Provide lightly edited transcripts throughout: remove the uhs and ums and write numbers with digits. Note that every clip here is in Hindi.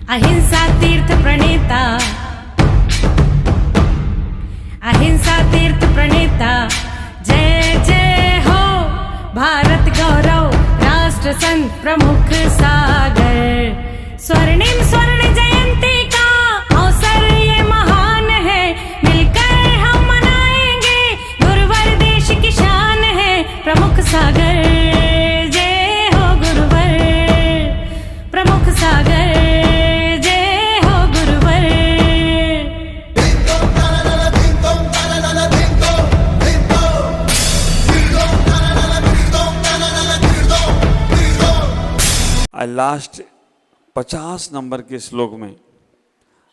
अहिंसा तीर्थ प्रणेता, अहिंसा तीर्थ प्रणेता, जय जय हो भारत गौरव राष्ट्र संत प्रमुख सागर। स्वर्णिम स्वर्ण जयंती का अवसर ये महान है, मिलकर हम मनाएंगे गुरुवर देश की शान है प्रमुख सागर। जय हो गुरुवर प्रमुख सागर, जय हो गुरुवर। लास्ट 50 नंबर के श्लोक में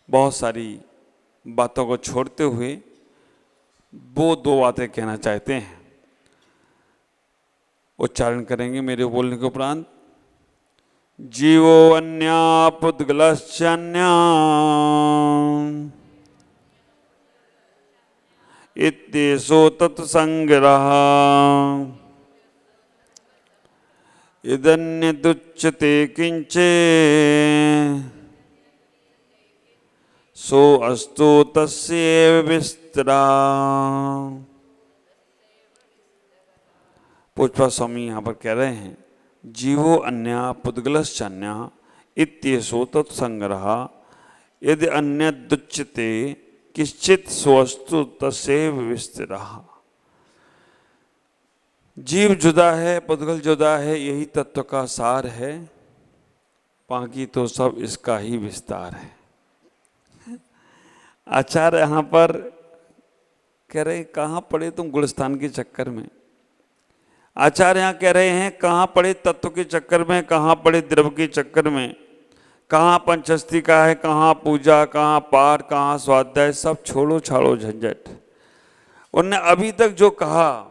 बहुत सारी बातों को छोड़ते हुए वो दो बातें कहना चाहते हैं, उच्चारण करेंगे मेरे बोलने के उपरांत। जीवो अन्या पुद्गलश्चन्या इत्येषो तत्संग्रह इदन्यदुच्यते किंचे सो अस्तु तस्यैव विस्तरा। पुष्पा स्वामी यहाँ पर कह रहे हैं, जीवो अन्या पुद्गलश्चन्या इत्येषो तत्संग्रह यदि अन्यदुच्यते किंचित् सो अस्तु तस्यैव विस्तरा। जीव जुदा है, पुद्गल जुदा है, यही तत्व का सार है, बाकी तो सब इसका ही विस्तार है। आचार्य यहाँ पर कह रहे हैं, कहाँ पड़े तुम गुलस्तान के चक्कर में। आचार्य यहाँ कह रहे हैं, कहाँ पड़े तत्व के चक्कर में, कहाँ पड़े द्रव्य के चक्कर में, कहाँ पंचस्ती का है, कहाँ पूजा, कहाँ पाठ, कहाँ स्वाध्याय, सब छोड़ो छाड़ो झंझट। उन्होंने अभी तक जो कहा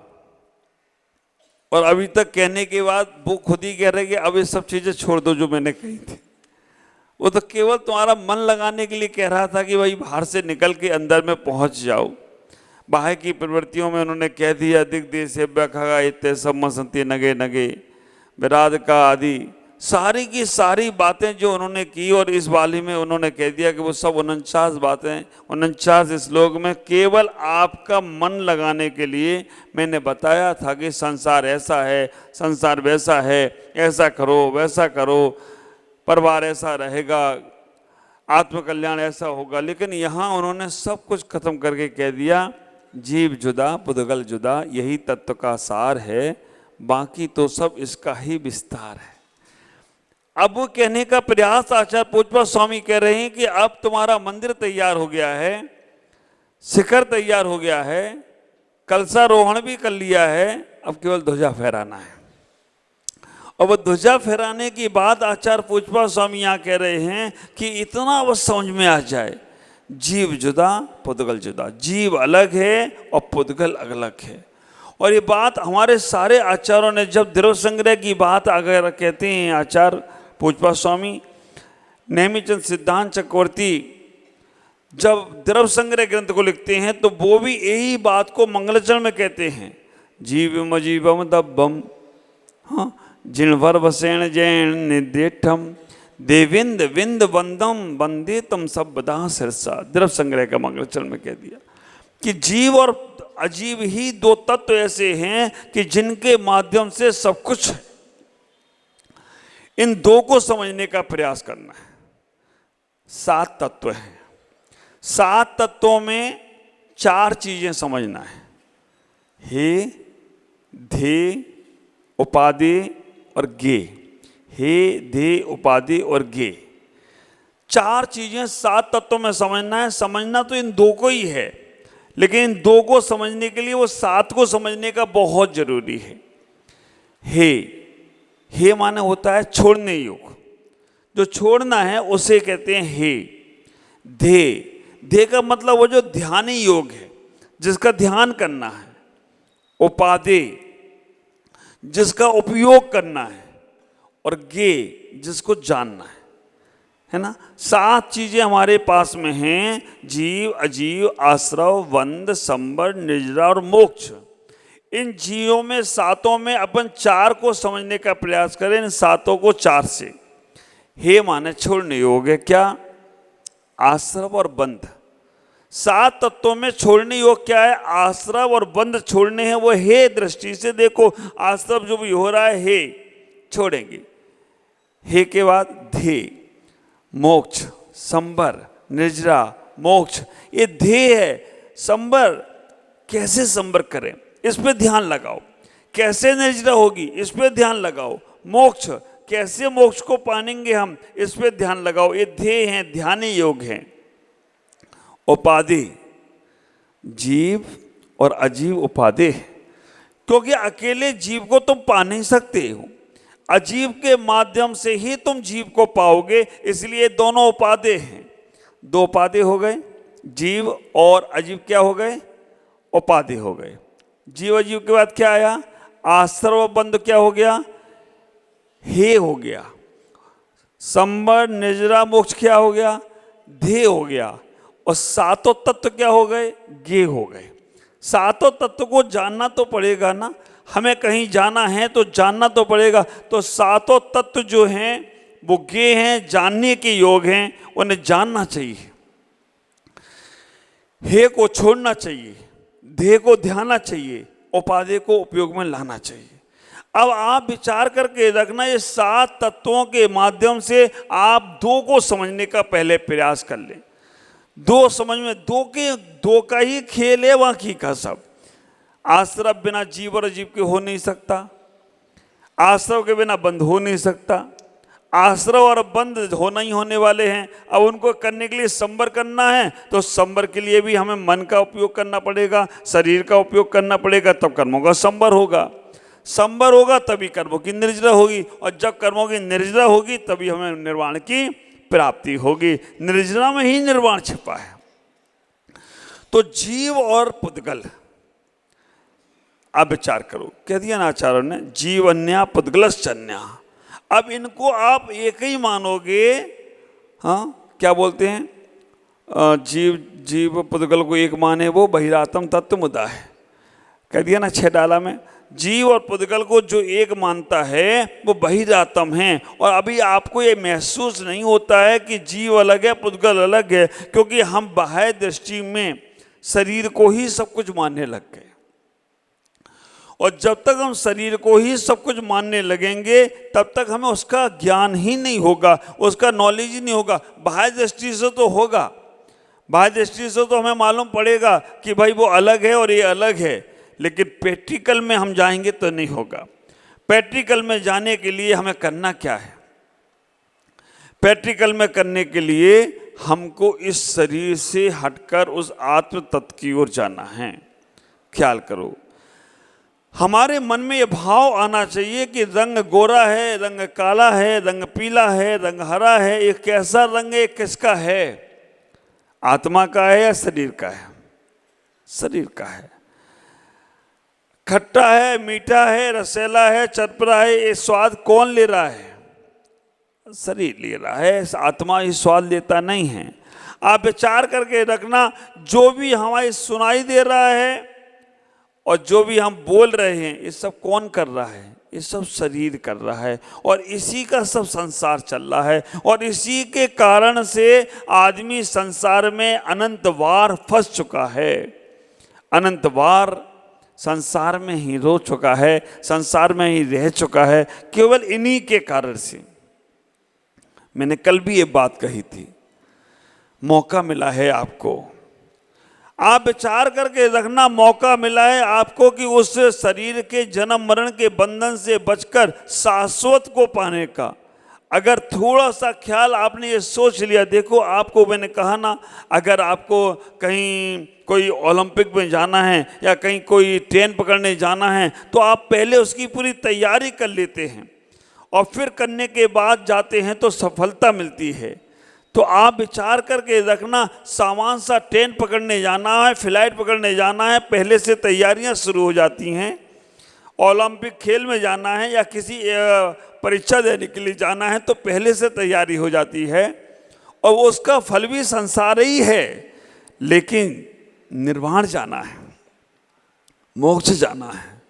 और अभी तक कहने के बाद वो खुद ही कह रहे कि अब ये सब चीज़ें छोड़ दो जो मैंने कही थी। वो तो केवल तुम्हारा मन लगाने के लिए कह रहा था कि भाई बाहर से निकल के अंदर में पहुंच जाओ। बाहर की प्रवृत्तियों में उन्होंने कह दिया, दिग देश से खगा इतने सब मसंती नगे नगे विराद का आदि सारी की सारी बातें जो उन्होंने की, और इस वाली में उन्होंने कह दिया कि वो सब 49 बातें 49 श्लोक में केवल आपका मन लगाने के लिए मैंने बताया था कि संसार ऐसा है, संसार वैसा है, ऐसा करो वैसा करो, परिवार ऐसा रहेगा, आत्मकल्याण ऐसा होगा। लेकिन यहाँ उन्होंने सब कुछ खत्म करके कह दिया, जीव जुदा पुद्गल जुदा, यही तत्व का सार है, बाकी तो सब इसका ही विस्तार है। अब वो कहने का प्रयास आचार्य पुष्पा स्वामी कह रहे हैं कि अब तुम्हारा मंदिर तैयार हो गया है, शिखर तैयार हो गया है, कलशारोहण भी कर लिया है, अब केवल ध्वजा फहराना है। और वो ध्वजा फहराने की बात आचार्य पुष्पा स्वामी यहाँ कह रहे हैं कि इतना वो समझ में आ जाए, जीव जुदा पुद्गल जुदा, जीव अलग है और पुद्गल अलग है। और ये बात हमारे सारे आचार्यों ने, जब द्रव्य संग्रह की बात अगर कहते हैं आचार्य पुष्पा स्वामी, नेमिचंद सिद्धांत चक्रवर्ती जब द्रव्य संग्रह ग्रंथ को लिखते हैं तो वो भी यही बात को मंगलचरण में कहते हैं, जीवम अजीवम दब्बम हाँ जिणवर वसेण जैन निदेठम देविंद विंद वंदम वंदे तम सब बदा सिरसा। द्रव्य संग्रह का मंगलचरण में कह दिया कि जीव और अजीव ही दो तत्व ऐसे हैं कि जिनके माध्यम से सब कुछ है। इन दो को समझने का प्रयास करना है। 7 तत्व हैं, 7 तत्वों में 4 चीजें समझना है, हे धे उपाधि और गे। हे धे उपाधि और गे 4 चीजें 7 तत्वों में समझना है। समझना तो इन 2 को ही है, लेकिन इन 2 को समझने के लिए वो 7 को समझने का बहुत जरूरी है। हे माने होता है छोड़ने योग, जो छोड़ना है उसे कहते हैं हे। धे का मतलब वो जो ध्यानी योग है, जिसका ध्यान करना है। उपाधि जिसका उपयोग करना है, और गे जिसको जानना है ना। 7 चीजें हमारे पास में हैं, जीव अजीव आश्रव वंद संबर निजरा और मोक्ष। इन जीवों में 7 में अपन 4 को समझने का प्रयास करें, इन 7 को 4 से। हे माने छोड़ने योग्य, क्या? आश्रव और बंध। 7 तत्वों में छोड़ने योग्य क्या है? आश्रव और बंध छोड़ने हैं। वो हे दृष्टि से देखो, आश्रव जो भी हो रहा है हे छोड़ेंगे। हे के बाद ध्येय, मोक्ष, संबर, निर्जरा, मोक्ष, ये ध्येय है। संबर, कैसे संबर करें, इस पे ध्यान लगाओ। कैसे निर्जरा होगी, इस पे ध्यान लगाओ। मोक्ष, कैसे मोक्ष को पाएंगे हम, इस पे ध्यान लगाओ। ये ध्येय हैं, ध्यान योग हैं। उपाधि, जीव और अजीव उपाधि, क्योंकि अकेले जीव को तुम पा नहीं सकते हो, अजीव के माध्यम से ही तुम जीव को पाओगे। इसलिए दोनों उपाधि हैं। 2 उपाधि हो गए, जीव और अजीव क्या हो गए? उपाधि हो गए। जीव अजीव के बाद क्या आया? आश्रव बंध क्या हो गया? हे हो गया। संबर, निर्जरा, मोक्ष क्या हो गया? ध्येय हो गया। और 7 तत्व क्या हो गए? ज्ञेय हो गए। 7 तत्व को जानना तो पड़ेगा ना, हमें कहीं जाना है तो जानना तो पड़ेगा। तो 7 तत्व जो हैं वो ज्ञेय हैं, जानने के योग हैं, उन्हें जानना चाहिए। हे को छोड़ना चाहिए, ध्येय को ध्याना चाहिए, उपाधि को उपयोग में लाना चाहिए। अब आप विचार करके रखना, ये 7 तत्वों के माध्यम से आप 2 को समझने का पहले प्रयास कर लें। 2 समझ में, 2 का ही खेल है बाकी का सब। आश्रव बिना जीव और अजीव के हो नहीं सकता, आश्रव के बिना बंध हो नहीं सकता। आश्रव और बंध होना ही होने वाले हैं। अब उनको करने के लिए संबर करना है, तो संबर के लिए भी हमें मन का उपयोग करना पड़ेगा, शरीर का उपयोग करना पड़ेगा, तब कर्मों का संबर होगा। संबर होगा तभी कर्मों की निर्जरा होगी, और जब कर्मों की निर्जरा होगी तभी हमें निर्वाण की प्राप्ति होगी। निर्जरा में ही निर्वाण छिपा है। तो जीव और पुद्गल, अब विचार करो, कह दिया ना आचार्यों ने, जीवन्या पुद्गलश्चन्या। अब इनको आप एक ही मानोगे। हाँ, क्या बोलते हैं? जीव पुद्गल को एक माने वो बहिरात्म तत्व मुदा है। कह दिया ना 6 डाला में, जीव और पुद्गल को जो एक मानता है वो बहिरात्म है। और अभी आपको ये महसूस नहीं होता है कि जीव अलग है, पुद्गल अलग है, क्योंकि हम बाह्य दृष्टि में शरीर को ही सब कुछ मानने लग गए। और जब तक हम शरीर को ही सब कुछ मानने लगेंगे तब तक हमें उसका ज्ञान ही नहीं होगा, उसका नॉलेज ही नहीं होगा। बाह्य दृष्टि से तो होगा, बाह्य दृष्टि से तो हमें मालूम पड़ेगा कि भाई वो अलग है और ये अलग है, लेकिन प्रैक्टिकल में हम जाएंगे तो नहीं होगा। प्रैक्टिकल में जाने के लिए हमें करना क्या है? प्रैक्टिकल में करने के लिए हमको इस शरीर से हटकर उस आत्म तत्व की ओर जाना है। ख्याल करो, हमारे मन में ये भाव आना चाहिए कि रंग गोरा है, रंग काला है, रंग पीला है, रंग हरा है। ये कैसा रंग है, किसका है? आत्मा का है या शरीर का है? शरीर का है। खट्टा है, मीठा है, रसेला है, चटपटा है, ये स्वाद कौन ले रहा है? शरीर ले रहा है। आत्मा ये स्वाद लेता नहीं है। आप विचार करके रखना, जो भी हमारी सुनाई दे रहा है और जो भी हम बोल रहे हैं, ये सब कौन कर रहा है? ये सब शरीर कर रहा है, और इसी का सब संसार चल रहा है। और इसी के कारण से आदमी संसार में अनंत बार फंस चुका है, अनंत बार संसार में ही रो चुका है, संसार में ही रह चुका है, केवल इन्हीं के कारण से। मैंने कल भी ये बात कही थी, मौका मिला है आपको, आप विचार करके रखना, मौका मिला है आपको कि उस शरीर के जन्म मरण के बंधन से बचकर शाश्वत को पाने का। अगर थोड़ा सा ख्याल आपने ये सोच लिया, देखो आपको मैंने कहा ना, अगर आपको कहीं कोई ओलंपिक में जाना है या कहीं कोई ट्रेन पकड़ने जाना है, तो आप पहले उसकी पूरी तैयारी कर लेते हैं और फिर करने के बाद जाते हैं तो सफलता मिलती है। तो आप विचार करके रखना, सामान सा ट्रेन पकड़ने जाना है, फ्लाइट पकड़ने जाना है, पहले से तैयारियां शुरू हो जाती हैं। ओलंपिक खेल में जाना है या किसी परीक्षा देने के लिए जाना है तो पहले से तैयारी हो जाती है, और उसका फल भी संसार ही है। लेकिन निर्वाण जाना है, मोक्ष जाना है,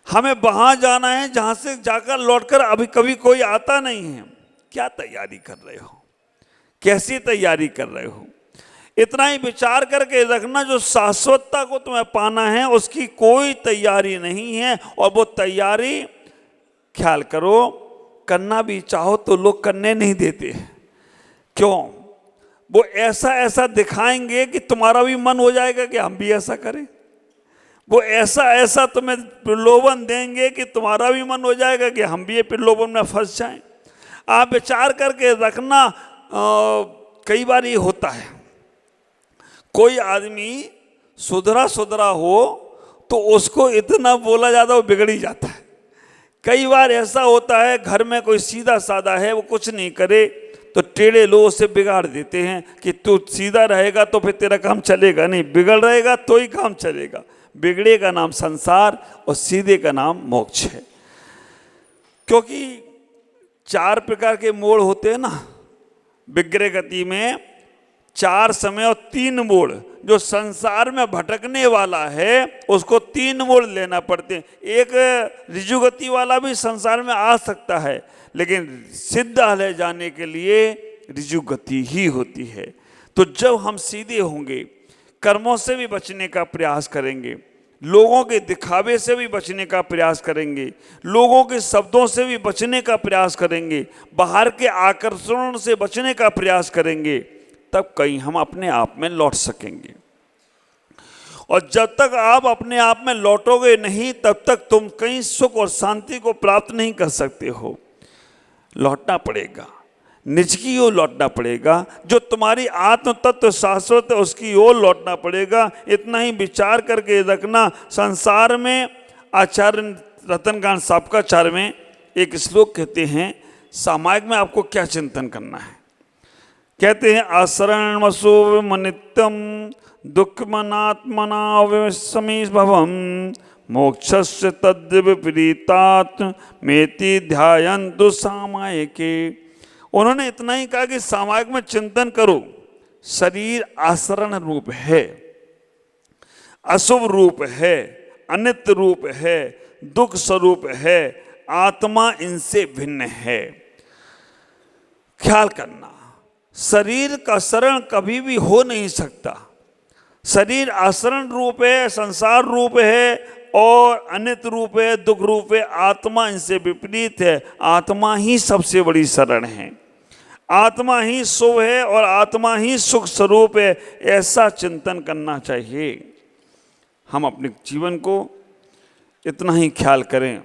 हमें वहाँ जाना है जहाँ से जाकर लौटकर अभी कभी कोई आता नहीं है। क्या तैयारी कर रहे हो, कैसी तैयारी कर रहे हो। इतना ही विचार करके रखना, जो शाश्वतता को तुम्हें पाना है उसकी कोई तैयारी नहीं है, और वो तैयारी ख्याल करो करना भी चाहो तो लोग करने नहीं देते। क्यों? वो ऐसा ऐसा दिखाएंगे कि तुम्हारा भी मन हो जाएगा कि हम भी ऐसा करें। वो ऐसा ऐसा तुम्हें प्रलोभन देंगे कि तुम्हारा भी मन हो जाएगा कि हम भी ये प्रलोभन में फंस जाएं। आप विचार करके रखना। कई बार ये होता है, कोई आदमी सुधरा सुधरा हो तो उसको इतना बोला जाता है वो बिगड़ ही जाता है। कई बार ऐसा होता है, घर में कोई सीधा साधा है, वो कुछ नहीं करे तो टेढ़े लोग उसे बिगाड़ देते हैं कि तू सीधा रहेगा तो फिर तेरा काम चलेगा नहीं, बिगड़ रहेगा तो ही काम चलेगा। बिगड़े का नाम संसार और सीधे का नाम मोक्ष है। क्योंकि 4 प्रकार के मोड़ होते हैं ना विग्रह गति में, 4 समय और 3 मोड़। जो संसार में भटकने वाला है उसको 3 मोड़ लेना पड़ते हैं। एक ऋजु गति वाला भी संसार में आ सकता है, लेकिन सिद्धालय जाने के लिए ऋजु गति ही होती है। तो जब हम सीधे होंगे, कर्मों से भी बचने का प्रयास करेंगे, लोगों के दिखावे से भी बचने का प्रयास करेंगे, लोगों के शब्दों से भी बचने का प्रयास करेंगे, बाहर के आकर्षण से बचने का प्रयास करेंगे, तब कहीं हम अपने आप में लौट सकेंगे। और जब तक आप अपने आप में लौटोगे नहीं, तब तक तुम कहीं सुख और शांति को प्राप्त नहीं कर सकते हो। लौटना पड़ेगा, निज की ओर लौटना पड़ेगा। जो तुम्हारी आत्म तत्व शाश्वत है उसकी ओर लौटना पड़ेगा। इतना ही विचार करके रखना। संसार में आचार्य रतनकांत सापकाचार्य में एक श्लोक कहते हैं, सामायिक में आपको क्या चिंतन करना है। कहते हैं, आशरणमसो नित्यम दुःखमनात्मना समीभवम मोक्षस्य तद् विपरीतात् मेति ध्यायन्तु सामायिके। उन्होंने इतना ही कहा कि सामायिक में चिंतन करो। शरीर आसरण रूप है, अशुभ रूप है, अनित्य रूप है, दुख स्वरूप है, आत्मा इनसे भिन्न है। ख्याल करना, शरीर का शरण कभी भी हो नहीं सकता। शरीर आसरण रूप है, संसार रूप है और अनित्य रूप है, दुख रूप है। आत्मा इनसे विपरीत है। आत्मा ही सबसे बड़ी शरण है, आत्मा ही शुभ है और आत्मा ही सुख स्वरूप है। ऐसा चिंतन करना चाहिए। हम अपने जीवन को इतना ही ख्याल करें।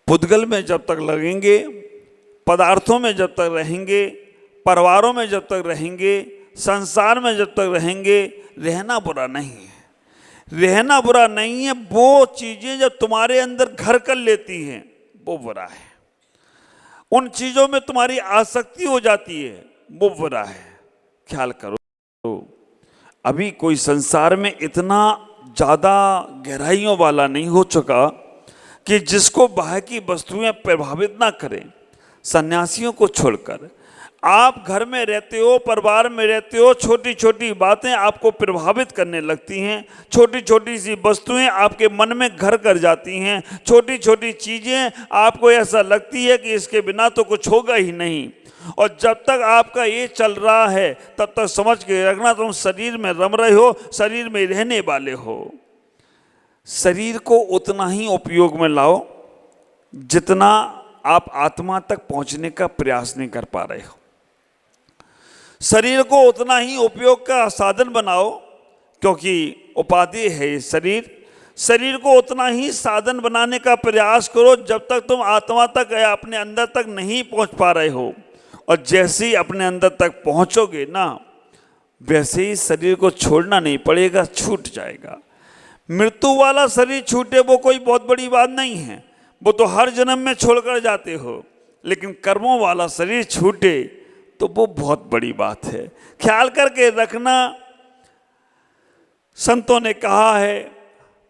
पुद्गल में जब तक लगेंगे, पदार्थों में जब तक रहेंगे, परिवारों में जब तक रहेंगे, संसार में जब तक रहेंगे, रहना बुरा नहीं है। रहना बुरा नहीं है। वो चीज़ें जब तुम्हारे अंदर घर कर लेती हैं वो बुरा है। उन चीज़ों में तुम्हारी आसक्ति हो जाती है वो बुरा है। ख्याल करो, अभी कोई संसार में इतना ज़्यादा गहराइयों वाला नहीं हो चुका कि जिसको बाहर की वस्तुएं प्रभावित ना करें। सन्यासियों को छोड़कर आप घर में रहते हो, परिवार में रहते हो, छोटी छोटी बातें आपको प्रभावित करने लगती हैं। छोटी छोटी सी वस्तुएं आपके मन में घर कर जाती हैं। छोटी छोटी चीज़ें आपको ऐसा लगती है कि इसके बिना तो कुछ होगा ही नहीं। और जब तक आपका ये चल रहा है तब तक समझ के रखना तुम शरीर में रम रहे हो, शरीर में रहने वाले हो। शरीर को उतना ही उपयोग में लाओ जितना आप आत्मा तक पहुंचने का प्रयास नहीं कर पा रहे हो। शरीर को उतना ही उपयोग का साधन बनाओ, क्योंकि उपाधि है ये शरीर। शरीर को उतना ही साधन बनाने का प्रयास करो जब तक तुम आत्मा तक या अपने अंदर तक नहीं पहुंच पा रहे हो। और जैसे ही अपने अंदर तक पहुंचोगे ना, वैसे ही शरीर को छोड़ना नहीं पड़ेगा, छूट जाएगा। मृत्यु वाला शरीर छूटे वो कोई बहुत बड़ी बात नहीं है, वो तो हर जन्म में छोड़कर जाते हो। लेकिन कर्मों वाला शरीर छूटे तो वो बहुत बड़ी बात है। ख्याल करके रखना। संतों ने कहा है,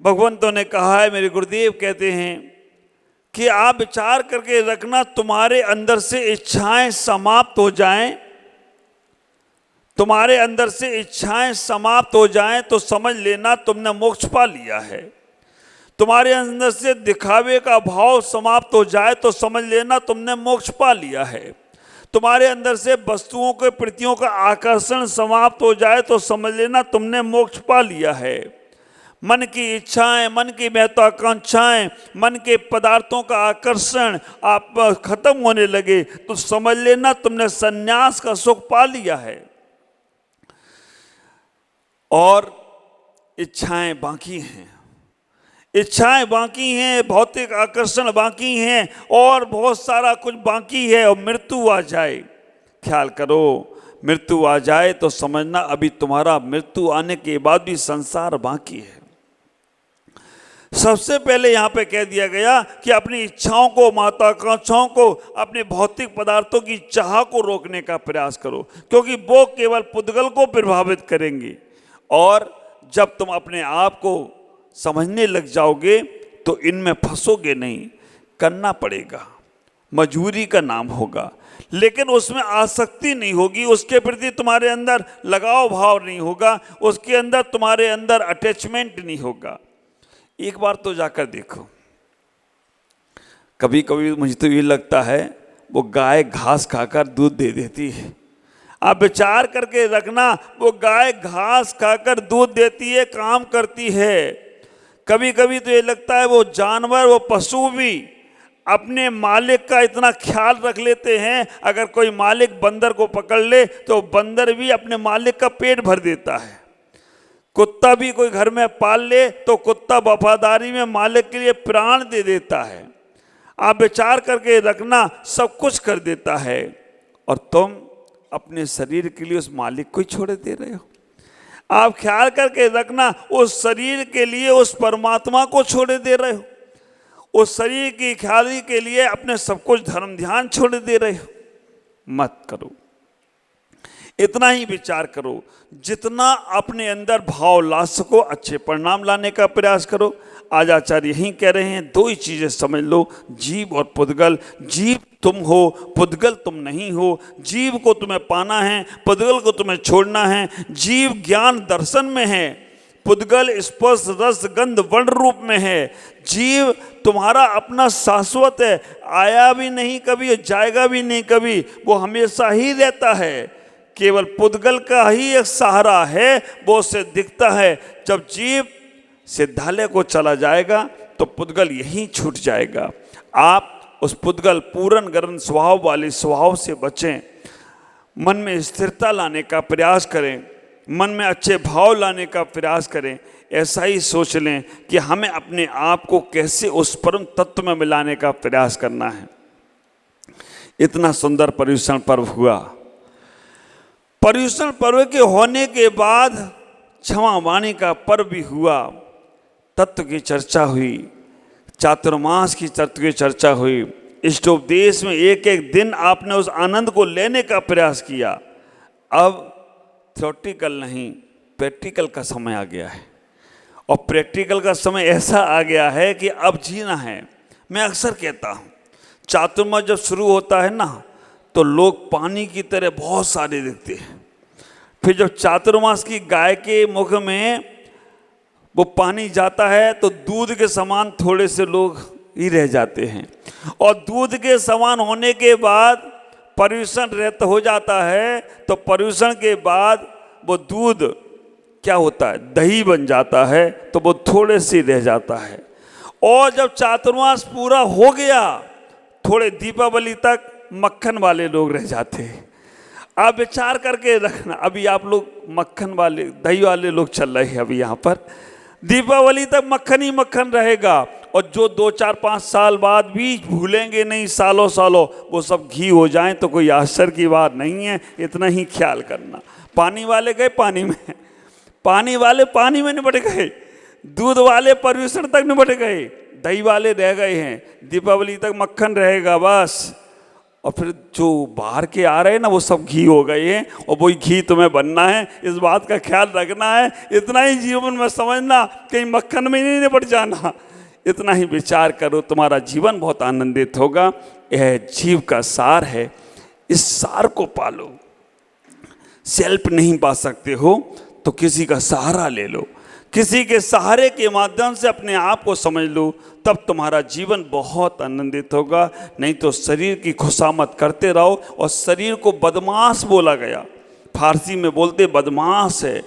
भगवंतों ने कहा है, मेरे गुरुदेव कहते हैं कि आप विचार करके रखना, तुम्हारे अंदर से इच्छाएं समाप्त हो जाएं, तुम्हारे अंदर से इच्छाएं समाप्त हो जाएं तो समझ लेना तुमने मोक्ष पा लिया है। तुम्हारे अंदर से दिखावे का भाव समाप्त हो जाए तो समझ लेना तुमने मोक्ष पा लिया है। तुम्हारे अंदर से वस्तुओं के प्रतियों का आकर्षण समाप्त हो जाए तो समझ लेना तुमने मोक्ष पा लिया है। मन की इच्छाएं, मन की महत्वाकांक्षाएं, मन के पदार्थों का आकर्षण आप खत्म होने लगे तो समझ लेना तुमने संन्यास का सुख पा लिया है। और इच्छाएं बाकी हैं, इच्छाएं बाकी हैं, भौतिक आकर्षण बाकी हैं और बहुत सारा कुछ बाकी है। और मृत्यु आ जाए, ख्याल करो, मृत्यु आ जाए तो समझना अभी तुम्हारा मृत्यु आने के बाद भी संसार बाकी है। सबसे पहले यहाँ पे कह दिया गया कि अपनी इच्छाओं को, महत्वाकांक्षाओं को, अपने भौतिक पदार्थों की चाह को रोकने का प्रयास करो, क्योंकि वो केवल पुद्गल को प्रभावित करेंगी। और जब तुम अपने आप को समझने लग जाओगे तो इनमें फंसोगे नहीं, करना पड़ेगा, मजबूरी का नाम होगा, लेकिन उसमें आसक्ति नहीं होगी, उसके प्रति तुम्हारे अंदर लगाव भाव नहीं होगा, उसके अंदर तुम्हारे अंदर अटैचमेंट नहीं होगा। एक बार तो जाकर देखो, कभी कभी मुझे तो ये लगता है वो गाय घास खाकर दूध दे देती है। आप विचार करके रखना, वो गाय घास खाकर दूध देती है, काम करती है। कभी कभी तो ये लगता है वो जानवर, वो पशु भी अपने मालिक का इतना ख्याल रख लेते हैं, अगर कोई मालिक बंदर को पकड़ ले तो बंदर भी अपने मालिक का पेट भर देता है। कुत्ता भी कोई घर में पाल ले तो कुत्ता वफादारी में मालिक के लिए प्राण दे देता है। आप विचार करके रखना, सब कुछ कर देता है और तुम अपने शरीर के लिए उस मालिक को ही छोड़ दे रहे हो। आप ख्याल करके रखना, उस शरीर के लिए उस परमात्मा को छोड़ दे रहे हो, उस शरीर की ख्याली के लिए अपने सब कुछ धर्म ध्यान छोड़ दे रहे हो। मत करो, इतना ही विचार करो, जितना अपने अंदर भाव ला सको अच्छे परिणाम लाने का प्रयास करो। आज आचार्य यही कह रहे हैं, दो ही चीजें समझ लो, जीव और पुद्गल। जीव तुम हो, पुद्गल तुम नहीं हो। जीव को तुम्हें पाना है, पुद्गल को तुम्हें छोड़ना है। जीव ज्ञान दर्शन में है, पुद्गल स्पर्श रस गंध वर्ण रूप में है। जीव तुम्हारा अपना शाश्वत है, आया भी नहीं कभी, जाएगा भी नहीं कभी, वो हमेशा ही रहता है। केवल पुद्गल का ही एक सहारा है, वो उससे दिखता है। जब जीव सिद्धालय को चला जाएगा तो पुद्गल यहीं छूट जाएगा। आप उस पुद्गल पूर्ण गरन स्वभाव वाले स्वभाव से बचें, मन में स्थिरता लाने का प्रयास करें, मन में अच्छे भाव लाने का प्रयास करें। ऐसा ही सोच लें कि हमें अपने आप को कैसे उस परम तत्व में मिलाने का प्रयास करना है। इतना सुंदर पर्युषण पर्व हुआ। पर्युषण पर्व के होने के बाद क्षमा वाणी का पर्व भी हुआ। तत्व की चर्चा हुई, चातुर्मास की तत्व की चर्चा हुई। इष्टोपदेश में एक एक दिन आपने उस आनंद को लेने का प्रयास किया। अब थ्योरेटिकल नहीं, प्रैक्टिकल का समय आ गया है। और प्रैक्टिकल का समय ऐसा आ गया है कि अब जीना है। मैं अक्सर कहता हूँ, चातुर्मास जब शुरू होता है ना तो लोग पानी की तरह बहुत सारे दिखते हैं। फिर जब चातुर्मास की गाय के मुख में वो पानी जाता है तो दूध के समान थोड़े से लोग ही रह जाते हैं। और दूध के समान होने के बाद पर्युषण रहित हो जाता है, तो पर्युषण के बाद वो दूध क्या होता है, दही बन जाता है, तो वो थोड़े से रह जाता है। और जब चातुर्मास पूरा हो गया, थोड़े दीपावली तक मक्खन वाले लोग रह जाते हैं। आप विचार करके रखना, अभी आप लोग मक्खन वाले, दही वाले लोग चल रहे हैं अभी यहाँ पर। दीपावली तक मक्खन ही मक्खन रहेगा, और जो 2-4-5 साल बाद भी भूलेंगे नहीं, सालों सालों, वो सब घी हो जाएं तो कोई आश्चर्य की बात नहीं है। इतना ही ख्याल करना। पानी वाले गए पानी में, पानी वाले पानी में निपट गए, दूध वाले पर्युषण तक निपट गए, दही वाले रह गए हैं, दीपावली तक मक्खन रहेगा बस। और फिर जो बाहर के आ रहे हैं ना, वो सब घी हो गए हैं, और वही घी तुम्हें बनना है। इस बात का ख्याल रखना है। इतना ही जीवन में समझना, कहीं मक्खन में नहीं निपट जाना। इतना ही विचार करो, तुम्हारा जीवन बहुत आनंदित होगा। यह जीव का सार है, इस सार को पालो। सेल्फ नहीं पा सकते हो तो किसी का सहारा ले लो, किसी के सहारे के माध्यम से अपने आप को समझ लो, तब तुम्हारा जीवन बहुत आनंदित होगा। नहीं तो शरीर की खुशामद करते रहो। और शरीर को बदमाश बोला गया, फारसी में बोलते बदमाश है।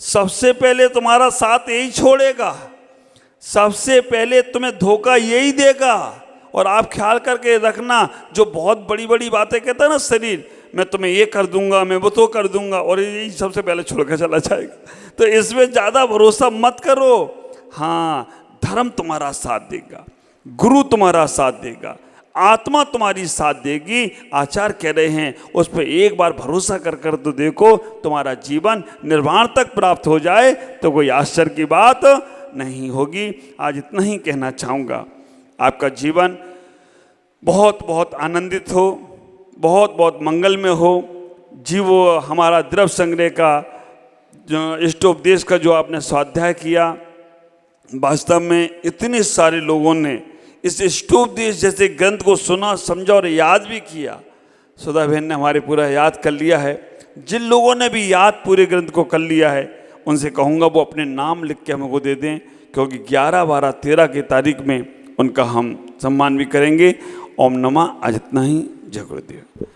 सबसे पहले तुम्हारा साथ यही छोड़ेगा, सबसे पहले तुम्हें धोखा यही देगा। और आप ख्याल करके रखना, जो बहुत बड़ी बड़ी बातें कहता है ना शरीर, मैं तुम्हें ये कर दूंगा, मैं वो तो कर दूंगा, और यही सबसे पहले छोड़कर चला जाएगा। तो इसमें ज़्यादा भरोसा मत करो। हाँ, धर्म तुम्हारा साथ देगा, गुरु तुम्हारा साथ देगा, आत्मा तुम्हारी साथ देगी। आचार्य कह रहे हैं उस पर एक बार भरोसा कर कर तो देखो, तुम्हारा जीवन निर्वाण तक प्राप्त हो जाए तो कोई आश्चर्य की बात नहीं होगी। आज इतना ही कहना चाहूँगा। आपका जीवन बहुत बहुत आनंदित हो, बहुत बहुत मंगल में हो। जीवो हमारा द्रव्य संग्रह का जो इष्टोपदेश का जो आपने स्वाध्याय किया, वास्तव में इतने सारे लोगों ने इस इष्टोपदेश जैसे ग्रंथ को सुना, समझा और याद भी किया। सुधा बहन ने हमारे पूरा याद कर लिया है। जिन लोगों ने भी याद पूरे ग्रंथ को कर लिया है, उनसे कहूँगा वो अपने नाम लिख के हमको दे दें, क्योंकि 11, 12, 13 की तारीख में उनका हम सम्मान भी करेंगे। ओम नमः। आज इतना ही। जय गुरुदेव।